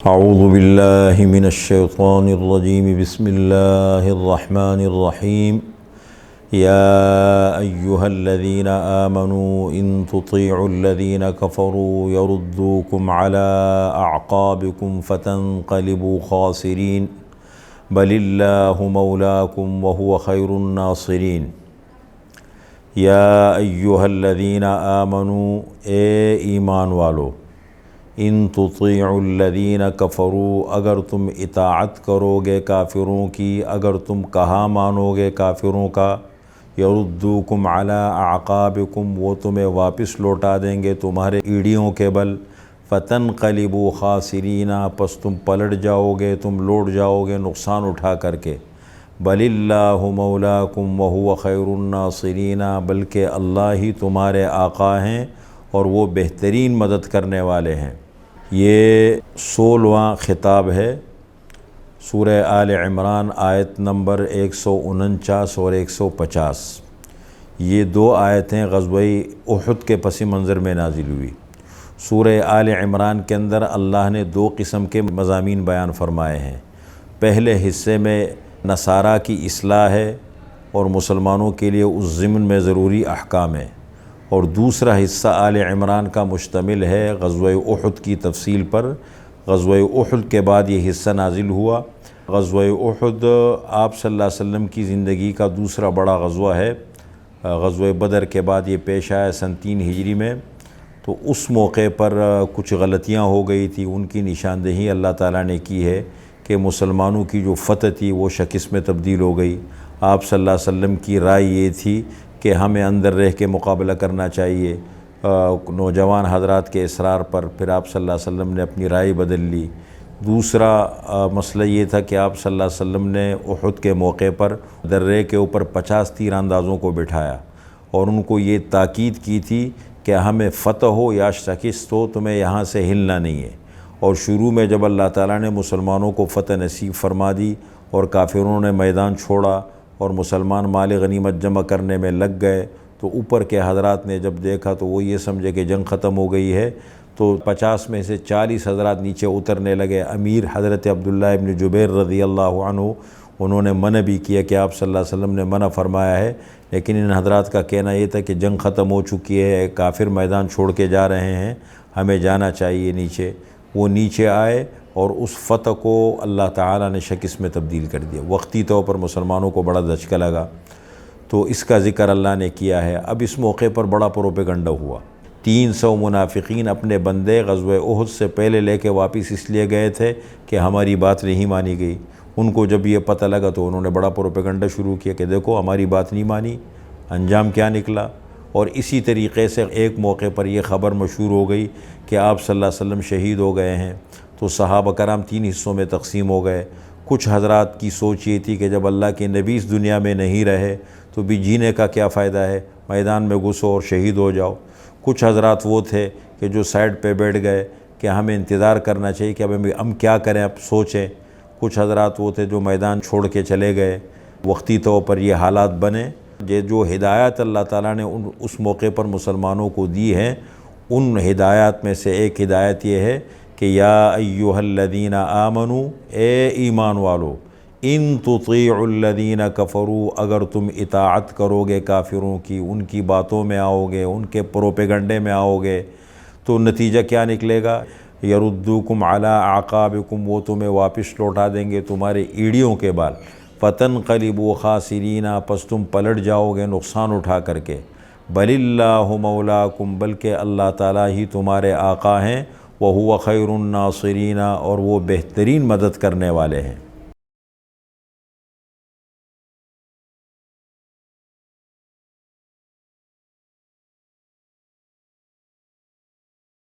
اعوذ باللہ من الشیطان الرجیم بسم اللہ الرحمن الرحیم یا ایہا الذین آمنوا ان تطیعوا الذین کفروا یردوکم علی اعقابکم فتنقلبوا خاسرین بل اللہ مولاکم وہو خیر الناصرین۔ یا ایہا الذین آمنوا، اے ایمان والو، ان تطیعوا الذین کفروا، اگر تم اطاعت کرو گے کافروں کی، اگر تم کہا مانو گے کافروں کا، یردوکم علی اعقابکم، وہ تمہیں واپس لوٹا دیں گے تمہارے ایڑیوں کے بل، فتنقلبوا خاسرین، پس تم پلٹ جاؤ گے، تم لوٹ جاؤ گے نقصان اٹھا کر کے۔ بل اللہ مولاکم وہو خیر الناصرین، بلکہ اللہ ہی تمہارے آقا ہیں اور وہ بہترین مدد کرنے والے ہیں۔ یہ 16واں خطاب ہے، سورہ آل عمران آیت نمبر 149 اور 150۔ یہ دو آیتیں غزوہ احد کے پس منظر میں نازل ہوئی۔ سورہ آل عمران کے اندر اللہ نے دو قسم کے مضامین بیان فرمائے ہیں۔ پہلے حصے میں نصارہ کی اصلاح ہے اور مسلمانوں کے لیے اس ضمن میں ضروری احکام ہے، اور دوسرا حصہ آل عمران کا مشتمل ہے غزوہ احد کی تفصیل پر۔ غزوہ احد کے بعد یہ حصہ نازل ہوا۔ غزوہ احد آپ صلی اللہ علیہ وسلم کی زندگی کا دوسرا بڑا غزوہ ہے۔ غزوہ بدر کے بعد یہ پیش آیا سن 3 ہجری میں، تو اس موقع پر کچھ غلطیاں ہو گئی تھی، ان کی نشاندہی اللہ تعالیٰ نے کی ہے کہ مسلمانوں کی جو فتح تھی وہ شکست میں تبدیل ہو گئی۔ آپ صلی اللہ علیہ وسلم کی رائے یہ تھی کہ ہمیں اندر رہ کے مقابلہ کرنا چاہیے، نوجوان حضرات کے اصرار پر پھر آپ صلی اللہ علیہ وسلم نے اپنی رائے بدل لی۔ دوسرا مسئلہ یہ تھا کہ آپ صلی اللہ علیہ وسلم نے احد کے موقع پر درے کے اوپر 50 تیر اندازوں کو بٹھایا اور ان کو یہ تاکید کی تھی کہ ہمیں فتح ہو یا شکست ہو، تمہیں یہاں سے ہلنا نہیں ہے۔ اور شروع میں جب اللہ تعالیٰ نے مسلمانوں کو فتح نصیب فرما دی اور کافروں نے میدان چھوڑا اور مسلمان مال غنیمت جمع کرنے میں لگ گئے، تو اوپر کے حضرات نے جب دیکھا تو وہ یہ سمجھے کہ جنگ ختم ہو گئی ہے، تو 50 میں سے 40 حضرات نیچے اترنے لگے۔ امیر حضرت عبداللہ ابن جبیر رضی اللہ عنہ، انہوں نے منع بھی کیا کہ آپ صلی اللہ علیہ وسلم نے منع فرمایا ہے، لیکن ان حضرات کا کہنا یہ تھا کہ جنگ ختم ہو چکی ہے، کافر میدان چھوڑ کے جا رہے ہیں، ہمیں جانا چاہیے نیچے۔ وہ نیچے آئے اور اس فتح کو اللہ تعالیٰ نے شکست میں تبدیل کر دیا۔ وقتی طور پر مسلمانوں کو بڑا دھچکا لگا، تو اس کا ذکر اللہ نے کیا ہے۔ اب اس موقع پر بڑا پروپیگنڈا ہوا۔ 300 منافقین اپنے بندے غزوہ احد سے پہلے لے کے واپس اس لیے گئے تھے کہ ہماری بات نہیں مانی گئی۔ ان کو جب یہ پتہ لگا تو انہوں نے بڑا پروپیگنڈا شروع کیا کہ دیکھو ہماری بات نہیں مانی، انجام کیا نکلا۔ اور اسی طریقے سے ایک موقع پر یہ خبر مشہور ہو گئی کہ آپ صلی اللہ علیہ وسلم شہید ہو گئے ہیں، تو صحابہ کرام 3 حصوں میں تقسیم ہو گئے۔ کچھ حضرات کی سوچ یہ تھی کہ جب اللہ کے نبی اس دنیا میں نہیں رہے تو بھی جینے کا کیا فائدہ ہے، میدان میں گھسو اور شہید ہو جاؤ۔ کچھ حضرات وہ تھے کہ جو سائڈ پہ بیٹھ گئے کہ ہمیں انتظار کرنا چاہیے کہ اب ہم کیا کریں، اب سوچیں۔ کچھ حضرات وہ تھے جو میدان چھوڑ کے چلے گئے۔ وقتی طور پر یہ حالات بنے۔ یہ جو ہدایات اللہ تعالیٰ نے اس موقع پر مسلمانوں کو دی ہیں، ان ہدایات میں سے ایک ہدایت یہ ہے کہ یا ایہا الذین آمنوا، اے ایمان والو، ان تطیعوا الذین کفروا، اگر تم اطاعت کرو گے کافروں کی، ان کی باتوں میں آؤ گے، ان کے پروپیگنڈے میں آؤ گے، تو نتیجہ کیا نکلے گا؟ یردوکم علی اعقابکم، وہ تمہیں واپس لوٹا دیں گے تمہارے ایڑیوں کے بال، فتنقلبوا خاسرین، پس تم پلٹ جاؤ گے نقصان اٹھا کر کے۔ بل اللہ مولاکم، بلکہ اللہ تعالیٰ ہی تمہارے آقا ہیں، وہو خیر الناصرین، اور وہ بہترین مدد کرنے والے ہیں۔